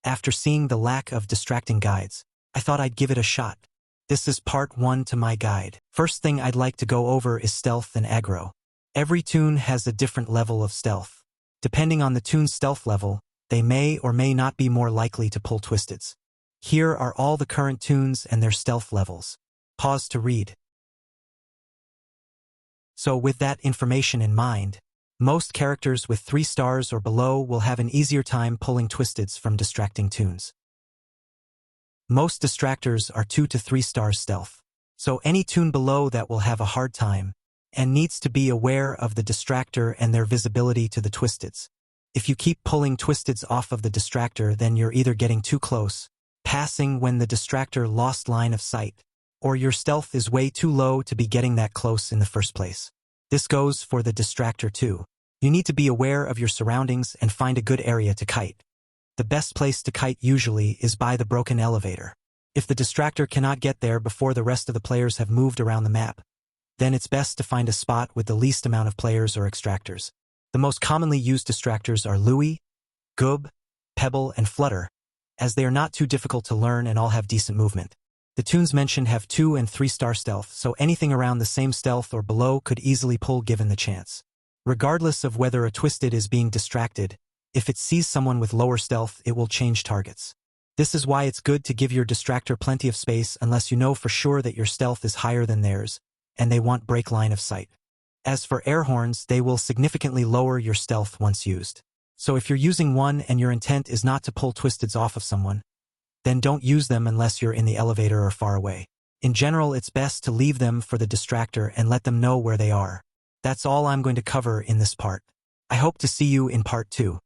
After seeing the lack of distracting guides, I thought I'd give it a shot. This is part 1 to my guide. First thing I'd like to go over is stealth and aggro. Every toon has a different level of stealth. Depending on the toon's stealth level, they may or may not be more likely to pull twisteds. Here are all the current toons and their stealth levels. Pause to read. So with that information in mind, most characters with 3 stars or below will have an easier time pulling twisteds from distracting toons. Most distractors are 2 to 3 stars stealth, so any toon below that will have a hard time and needs to be aware of the distractor and their visibility to the twisteds. If you keep pulling twisteds off of the distractor, then you're either getting too close, passing when the distractor lost line of sight, or your stealth is way too low to be getting that close in the first place. This goes for the distractor too. You need to be aware of your surroundings and find a good area to kite. The best place to kite usually is by the broken elevator. If the distractor cannot get there before the rest of the players have moved around the map, then it's best to find a spot with the least amount of players or extractors. The most commonly used distractors are Louie, Goob, Pebble, and Flutter, as they are not too difficult to learn and all have decent movement. The toons mentioned have 2 and 3 star stealth, so anything around the same stealth or below could easily pull given the chance. Regardless of whether a twisted is being distracted, if it sees someone with lower stealth, it will change targets. This is why it's good to give your distractor plenty of space unless you know for sure that your stealth is higher than theirs, and they want break line of sight. As for air horns, they will significantly lower your stealth once used. So if you're using one and your intent is not to pull twisteds off of someone, then don't use them unless you're in the elevator or far away. In general, it's best to leave them for the distractor and let them know where they are. That's all I'm going to cover in this part. I hope to see you in part 2.